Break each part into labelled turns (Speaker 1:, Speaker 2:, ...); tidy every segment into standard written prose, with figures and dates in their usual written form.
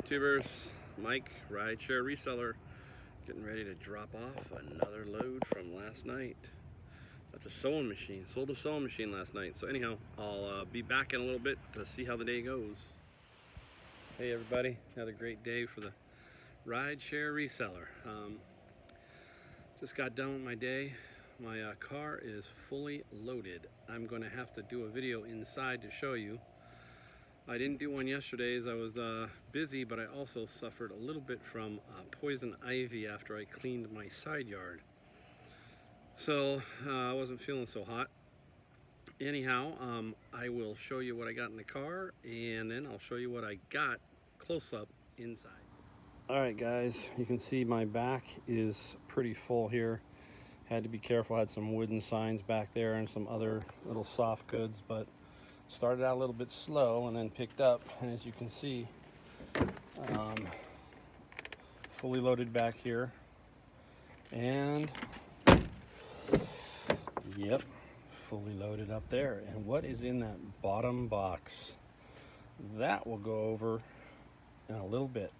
Speaker 1: YouTubers? Mike, rideshare reseller, getting ready to drop off another load from last night. That's a sewing machine. Sold a sewing machine last night. So anyhow, I'll be back in a little bit to see how the day goes. Hey everybody, another great day for the rideshare reseller. Just got done with my day. My car is fully loaded. I'm going to have to do a video inside to show you. I didn't do one yesterday as I was busy, but I also suffered a little bit from poison ivy after I cleaned my side yard. So I wasn't feeling so hot. Anyhow, I will show you what I got in the car, and then I'll show you what I got close up inside. All right guys, you can see my back is pretty full here. Had to be careful, I had some wooden signs back there and some other little soft goods, but started out a little bit slow and then picked up, and as you can see, fully loaded back here, and yep, fully loaded up there. And what is in that bottom box? That will go over in a little bit.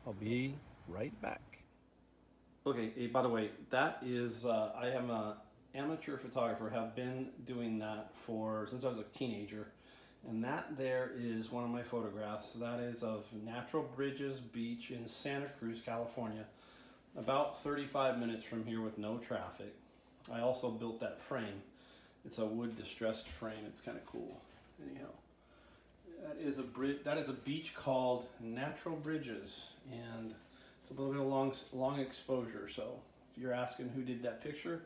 Speaker 1: I'll be right back. Okay, by the way, that is, I am an amateur photographer, have been doing that since I was a teenager. And that there is one of my photographs. That is of Natural Bridges Beach in Santa Cruz, California. About 35 minutes from here with no traffic. I also built that frame. It's a wood distressed frame. It's kind of cool. Anyhow, that is a beach called Natural Bridges, and it's a little bit of long exposure. So if you're asking who did that picture,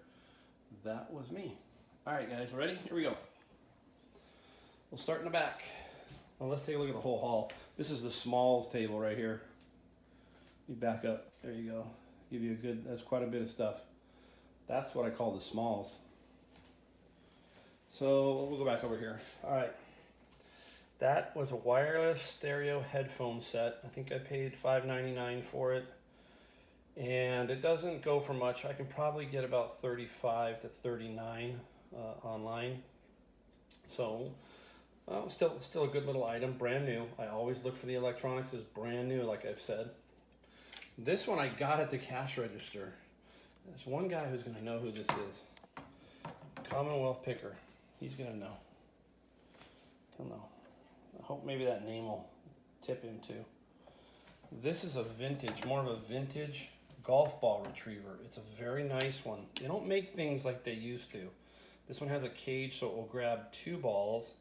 Speaker 1: that was me. All right, guys, ready? Here we go. We'll start in the back. Well, let's take a look at the whole haul. This is the smalls table right here. You back up. There you go. Give you a good. That's quite a bit of stuff. That's what I call the smalls. So we'll go back over here. All right. That was a wireless stereo headphone set. I think I paid $5.99 for it. And it doesn't go for much. I can probably get about 35 to 39 online. So still a good little item, brand new. I always look for the electronics as brand new, like I've said. This one I got at the cash register. There's one guy who's gonna know who this is. Commonwealth Picker. He's gonna know. He'll know. I hope maybe that name will tip him too. This is a vintage, more of a vintage golf ball retriever. It's a very nice one. They don't make things like they used to. This one has a cage, so it will grab 2 balls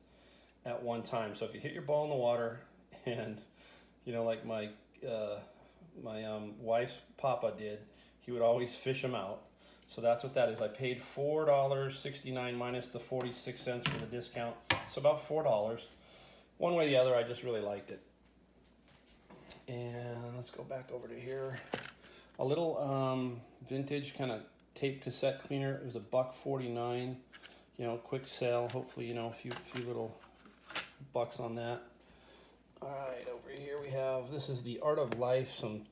Speaker 1: at one time. So if you hit your ball in the water, and you know, like my wife's papa did, he would always fish them out. So that's what that is. I paid $4.69 minus the 46 cents for the discount, so about $4. One way or the other, I just really liked it. And let's go back over to here. A little vintage kind of tape cassette cleaner. It was $1.49. You know, quick sale. Hopefully, you know, a few little bucks on that. All right, over here we have, this is The Art of Life, some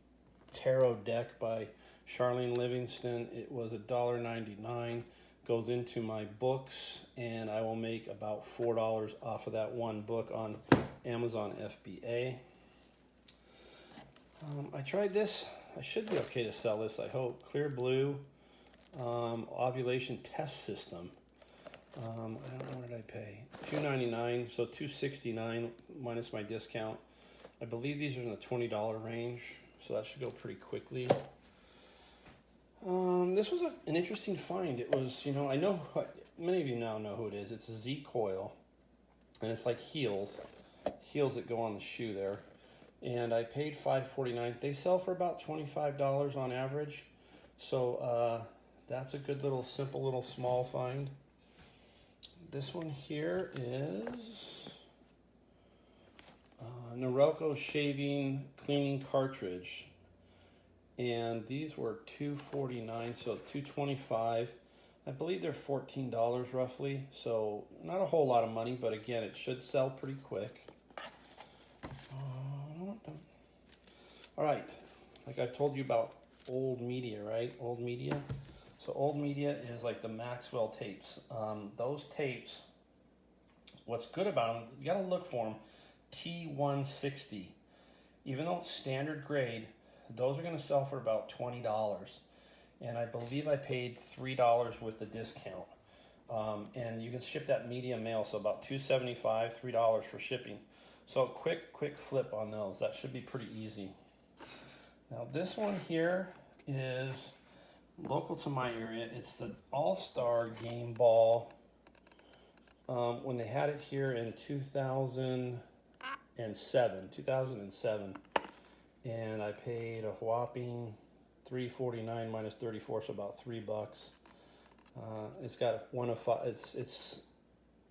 Speaker 1: tarot deck by Charlene Livingston. It was $1.99. Goes into my books, and I will make about $4 off of that one book on Amazon FBA. I tried this. I should be okay to sell this, I hope. Clear Blue ovulation test system. I don't know, what did I pay? $2.99, so $2.69 minus my discount. I believe these are in the $20 range, so that should go pretty quickly. This was an interesting find. It was, you know, I know, many of you now know who it is. It's a Z coil, and it's like heels that go on the shoe there. And I paid $5.49. They sell for about $25 on average. So that's a good little, simple little small find. This one here is Norelco shaving cleaning cartridge. And these were $2.49, so $2.25. I believe they're $14 roughly, so not a whole lot of money, but again, it should sell pretty quick. All right, like I've told you about old media, right? Old media. So old media is like the Maxwell tapes. Those tapes, what's good about them, you gotta look for them. T160. even though it's standard grade, those are going to sell for about $20. And I believe I paid $3 with the discount. And you can ship that medium mail, so about $2.75, $3 for shipping. So quick flip on those. That should be pretty easy. Now this one here is local to my area. It's the All-Star Game Ball. When they had it here in 2007, and I paid a whopping $3.49 minus 34, so about $3. It's got one of five. It's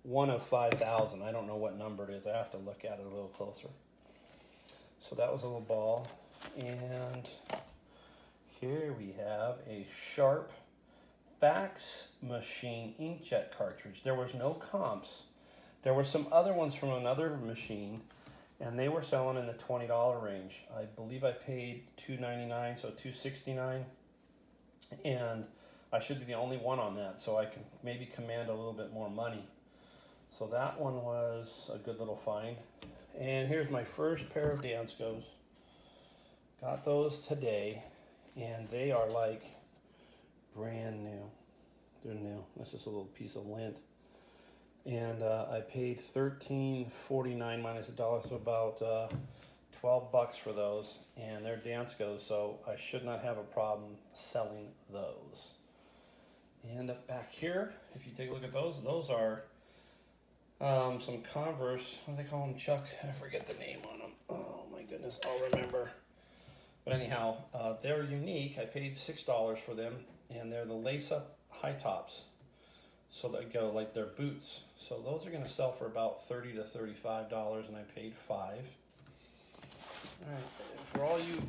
Speaker 1: one of 5,000. I don't know what number it is. I have to look at it a little closer. So that was a little ball, and here we have a Sharp fax machine inkjet cartridge. There was no comps. There were some other ones from another machine, and they were selling in the $20 range. I believe I paid $2.99, so $2.69, and I should be the only one on that, so I can maybe command a little bit more money. So that one was a good little find. And here's my first pair of Danskos. Got those today, and they are like brand new. They're new. That's just a little piece of lint. And I paid $13.49 minus $1, so about $12 for those. And they're Danskos, so I should not have a problem selling those. And up back here, if you take a look at those are some Converse. What do they call them, Chuck? I forget the name on them. Oh my goodness, I'll remember. But anyhow, they're unique. I paid $6 for them, and they're the lace-up high tops. So they go like they're boots. So those are going to sell for about $30 to $35, and I paid $5. All right, for all you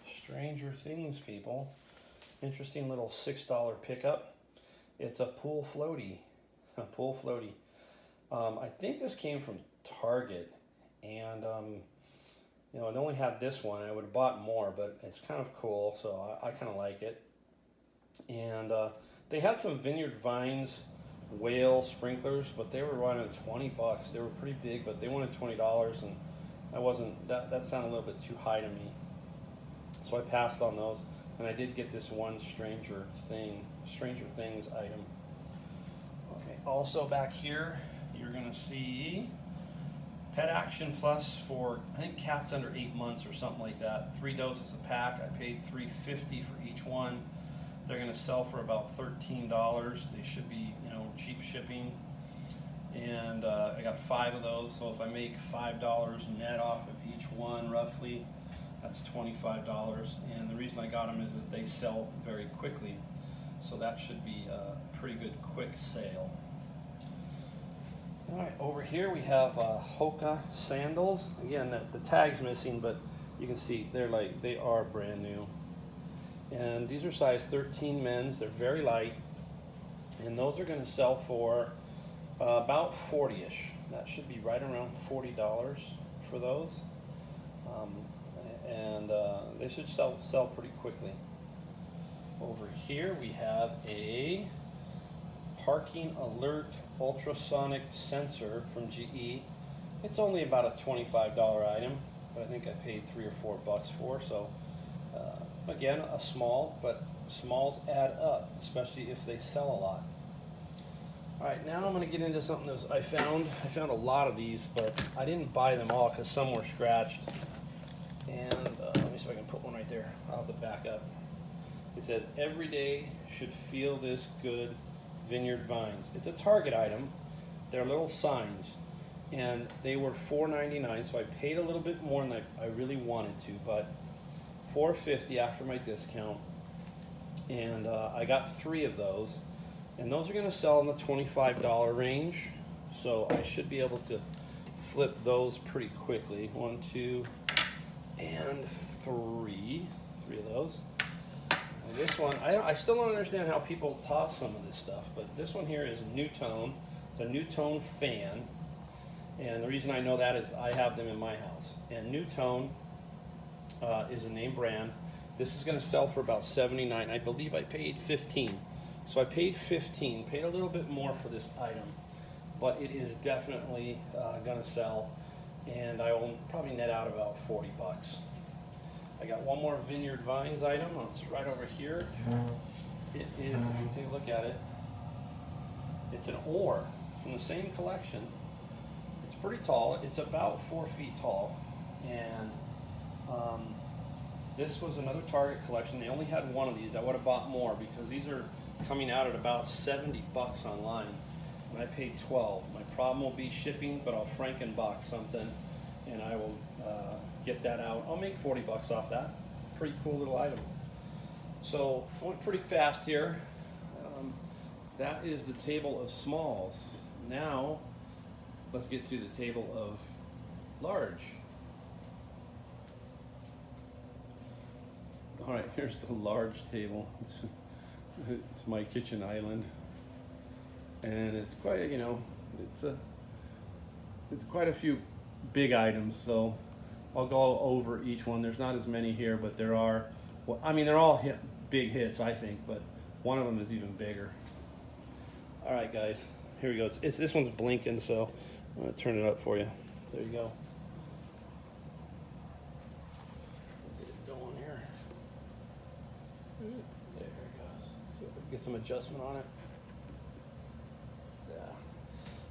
Speaker 1: Stranger Things people, interesting little $6 pickup. It's a pool floaty. I think this came from Target, and you know, it only had this one. I would have bought more, but it's kind of cool, so I kind of like it. And they had some Vineyard Vines whale sprinklers, but they were running $20. They were pretty big, but they wanted $20, and I wasn't. That sounded a little bit too high to me, so I passed on those. And I did get this one Stranger Things item. Okay. Also back here, you're gonna see Pet Action Plus for, I think, cats under 8 months or something like that. 3 doses a pack. I paid $3.50 for each one. They're gonna sell for about $13. They should be, you know, cheap shipping. And I got 5 of those, so if I make $5 net off of each one, roughly, that's $25. And the reason I got them is that they sell very quickly, so that should be a pretty good quick sale. All right, over here we have Hoka sandals. Again, the tag's missing, but you can see they are brand new. And these are size 13 men's. They're very light, and those are going to sell for about 40-ish. That should be right around $40 for those. And they should sell pretty quickly. Over here we have a parking alert ultrasonic sensor from GE. It's only about a $25 item, but I think I paid $3 or $4 for. So again, a small, but smalls add up, especially if they sell a lot. All right, now I'm going to get into something that I found. I found a lot of these, but I didn't buy them all because some were scratched. And let me see if I can put one right there. I'll have to back up. It says, "Every day should feel this good, Vineyard Vines." It's a Target item. They're little signs, and they were $4.99, so I paid a little bit more than I really wanted to, but $4.50 after my discount. And I got 3 of those, and those are going to sell in the $25 range, so I should be able to flip those pretty quickly. 1, 2, and 3 of those. And this one, I still don't understand how people toss some of this stuff, but this one here is Newtone. It's a Newtone fan, and the reason I know that is I have them in my house. And Newtone is a name brand. This is going to sell for about $79. I believe I paid $15. So I paid $15, paid a little bit more for this item, but it is definitely going to sell. and I will probably net out about 40 bucks. I got one more Vineyard Vines item. It's right over here. It is, if you take a look at it, it's an oar from the same collection. It's pretty tall. It's about 4 feet tall, and this was another Target collection. They only had one of these. I would have bought more because these are coming out at about 70 bucks online, and I paid 12. My problem will be shipping, but I'll frankenbox something, and I will get that out. I'll make 40 bucks off that. Pretty cool little item. So I went pretty fast here. That is the table of smalls. Now let's get to the table of large. All right, here's the large table. It's my kitchen island, and it's quite, you know, it's quite a few big items. So I'll go over each one. There's not as many here, but there are. Well, I mean, they're all big hits, I think, but one of them is even bigger. All right, guys, here we go. This one's blinking, so I'm gonna turn it up for you. There you go. Get it going here. There it goes. So get some adjustment on it. Yeah.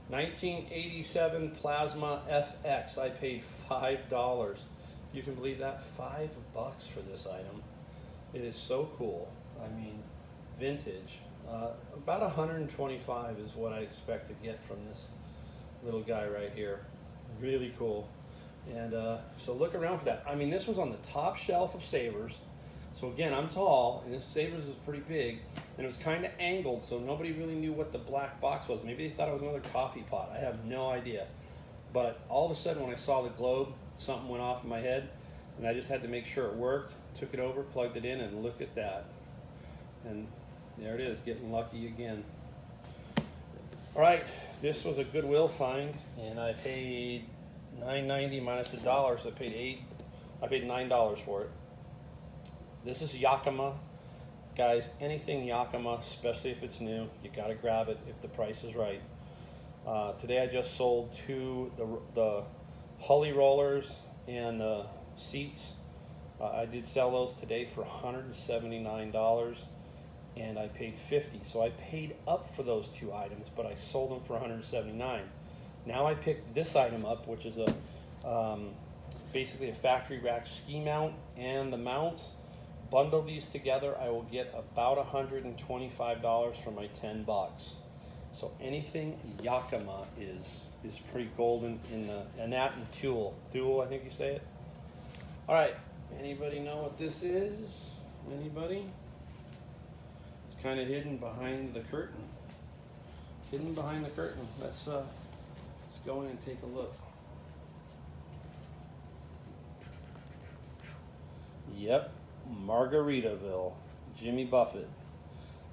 Speaker 1: 1987 Plasma FX. I paid $5. You can believe that? $5 for this item. It is so cool. I mean, vintage. About 125 is what I expect to get from this little guy right here. Really cool. And so look around for that. I mean, this was on the top shelf of Savers. So again, I'm tall, and this Savers is pretty big, and it was kind of angled, so nobody really knew what the black box was. Maybe they thought it was another coffee pot. I have no idea. But all of a sudden, when I saw the globe, something went off in my head, and I just had to make sure it worked. Took it over, plugged it in, and look at that. And there it is, getting lucky again. All right, this was a Goodwill find, and I paid $9.90 minus $1, so I paid $9 for it. This is Yakima. Guys, anything Yakima, especially if it's new, you gotta grab it if the price is right. Today I just sold the Hully rollers and the seats. I did sell those today for $179, and I paid $50. So I paid up for those two items, but I sold them for $179. Now I picked this item up, which is basically a factory rack ski mount and the mounts. Bundle these together, I will get about $125 for my 10 bucks. So anything Yakima is pretty golden in the, and that and Tulle, I think you say it. All right, anybody know what this is? Anybody? It's kind of hidden behind the curtain. Hidden behind the curtain. Let's go in and take a look. Yep, Margaritaville, Jimmy Buffett.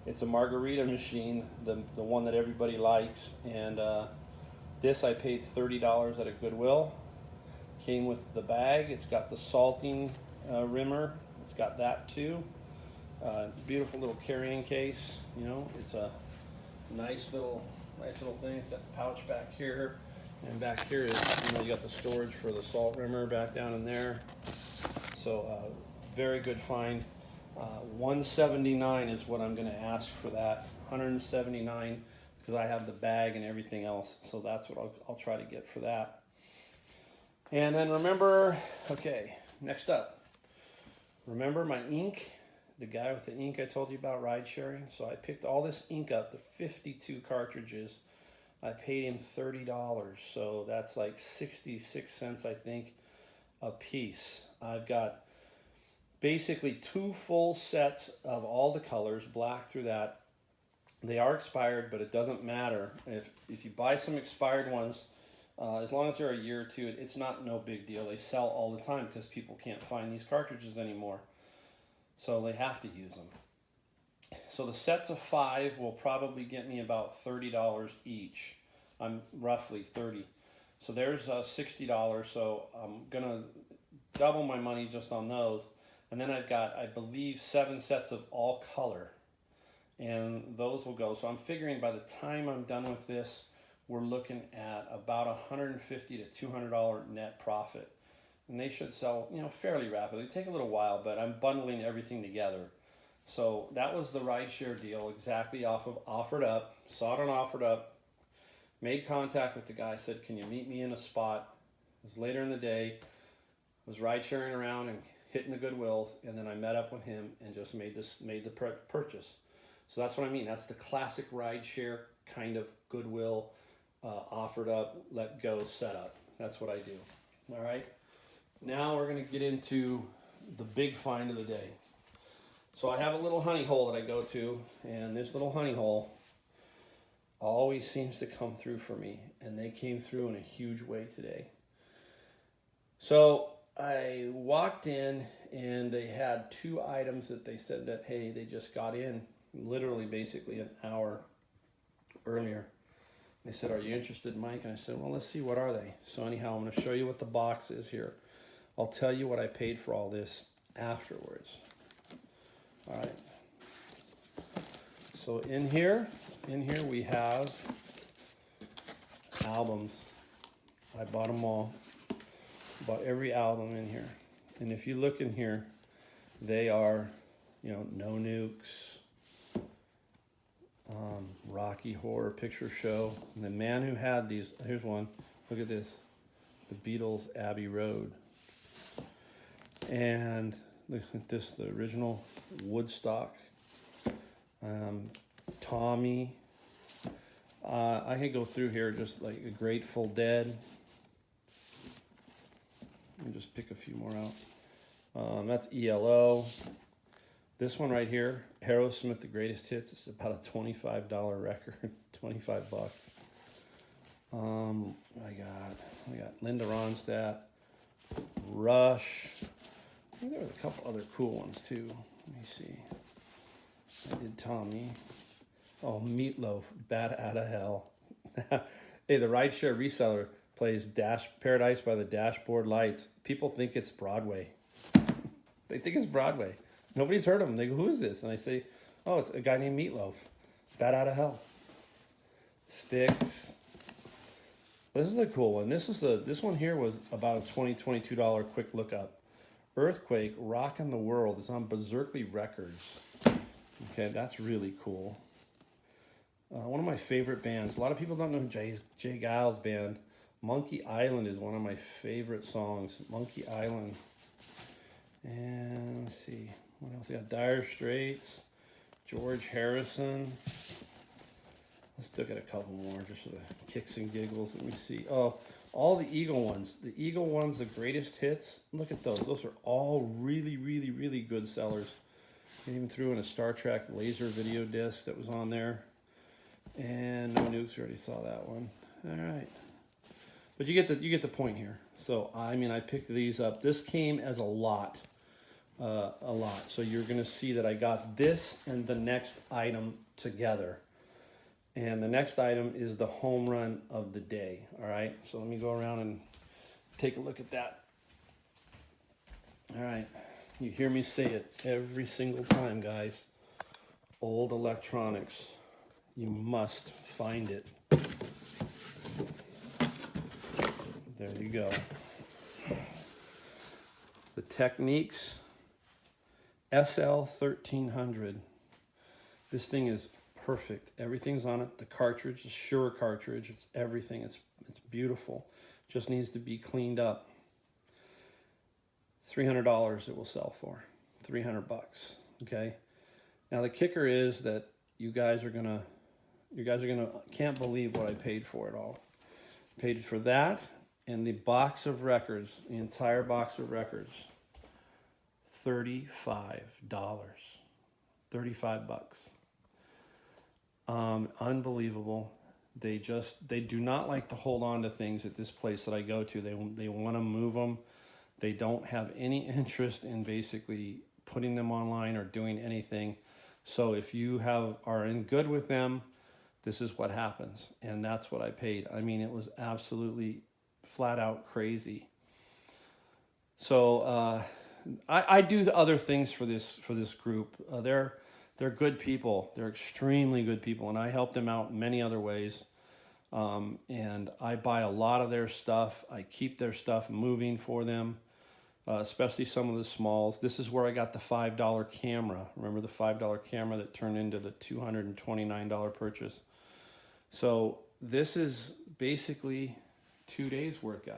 Speaker 1: It's a margarita machine, the one that everybody likes, and this I paid $30 at a Goodwill. Came with the bag. It's got the salting rimmer. It's got that too. Beautiful little carrying case. You know, it's a nice little thing. It's got the pouch back here, and back here is, you know, you got the storage for the salt rimmer back down in there. So very good find. $179 is what I'm going to ask for that. $179 because I have the bag and everything else. So that's what I'll try to get for that. And then remember, okay, next up. Remember my ink? The guy with the ink I told you about ride sharing? So I picked all this ink up, the 52 cartridges. I paid him $30. So that's like 66 cents, I think, a piece. I've got basically 2 full sets of all the colors, black through that. They are expired, but it doesn't matter. If you buy some expired ones, as long as they're a year or two, it's no big deal. They sell all the time because people can't find these cartridges anymore. So they have to use them. So the sets of 5 will probably get me about $30 each. I'm roughly 30. So there's $60. So I'm gonna double my money just on those. And then I've got, I believe, 7 sets of all color. And those will go. So I'm figuring by the time I'm done with this, we're looking at about $150 to $200 net profit. And they should sell, fairly rapidly. Take a little while, but I'm bundling everything together. So that was the rideshare deal, exactly off of Offered Up. Saw it on Offered Up. Made contact with the guy. Said, "Can you meet me in a spot?" It was later in the day. Was ride sharing around and hitting the Goodwills, and then I met up with him and just made the purchase. So that's what I mean. That's the classic ride share kind of Goodwill, Offered Up, let go setup. That's what I do. All right. Now we're going to get into the big find of the day. So I have a little honey hole that I go to, and this little honey hole always seems to come through for me, and they came through in a huge way today. So I walked in, and they had 2 items that they said that, hey, they just got in literally basically an hour earlier. They said, "Are you interested, Mike?" And I said, "Well, let's see, what are they?" So anyhow, I'm going to show you what the box is here. I'll tell you what I paid for all this afterwards. All right. So in here we have albums. I bought them all. Bought every album in here. And if you look in here, they are, No Nukes, Rocky Horror Picture Show. And the man who had these, here's one. Look at this. The Beatles, Abbey Road. And look at this, the original Woodstock. Tommy. I could go through here just like a Grateful Dead. And just pick a few more out. That's ELO. This one right here, Aerosmith, The Greatest Hits. It's about a $25 record, $25. I got Linda Ronstadt, Rush. I think there was a couple other cool ones too. Let me see. I did Tommy. Oh, Meatloaf, Bat Outta Hell. Hey, the rideshare reseller plays Paradise by the Dashboard Lights. People think it's Broadway. They think it's Broadway. Nobody's heard of them. They go, "Who is this?" And I say, "Oh, it's a guy named Meatloaf. Bat Outta Hell." Styx. This is a cool one. This one here was about a $22 quick lookup. Earthquake, Rockin' the World is on Berserkly Records. Okay, that's really cool. One of my favorite bands. A lot of people don't know Jay Giles' band. Monkey Island is one of my favorite songs. Monkey Island. And let's see, what else? We got Dire Straits, George Harrison. Let's look at a couple more, just for the kicks and giggles. Let me see. Oh, all the Eagle ones. The Eagle ones, the greatest hits. Look at those. Those are all really, really, really good sellers. I even threw in a Star Trek laser video disc that was on there. And No Nukes, we already saw that one. All right. But you get the point here. So, I mean, I picked these up. This came as a lot. So you're going to see that I got this and the next item together. And the next item is the home run of the day. All right. So let me go around and take a look at that. All right. You hear me say it every single time, guys. Old electronics. You must find it. There you go. The Techniques SL1300. This thing is perfect. Everything's on it. The cartridge, the Shure cartridge, it's everything. It's beautiful. Just needs to be cleaned up. $300 it will sell for. $300. Okay. Now the kicker is that you guys are gonna can't believe what I paid for it all. Paid for that and the box of records, the entire box of records. $35. $35. Unbelievable. They do not like to hold on to things at this place that I go to. They want to move them. They don't have any interest in basically putting them online or doing anything. So if you are in good with them, this is what happens. And that's what I paid. I mean, it was absolutely flat out crazy. So I do other things for this group. They're good people. They're extremely good people, and I help them out in many other ways. And I buy a lot of their stuff. I keep their stuff moving for them, especially some of the smalls. This is where I got the $5 camera. Remember the $5 camera that turned into the $229 purchase? So this is basically 2 days worth, guys.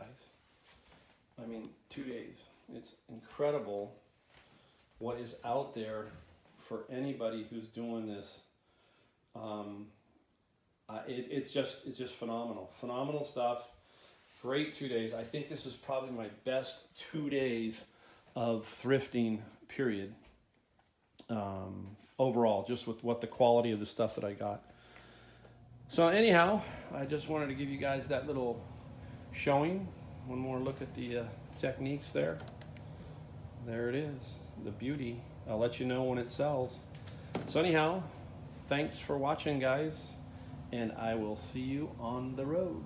Speaker 1: I mean, 2 days. It's incredible what is out there for anybody who's doing this. It's just phenomenal stuff. Great 2 days. I think this is probably my best 2 days of thrifting, period. Overall, just with what the quality of the stuff that I got. So anyhow, I just wanted to give you guys that little showing. One more look at the techniques there. There it is, the beauty. I'll let you know when it sells. So anyhow, thanks for watching, guys, and I will see you on the road.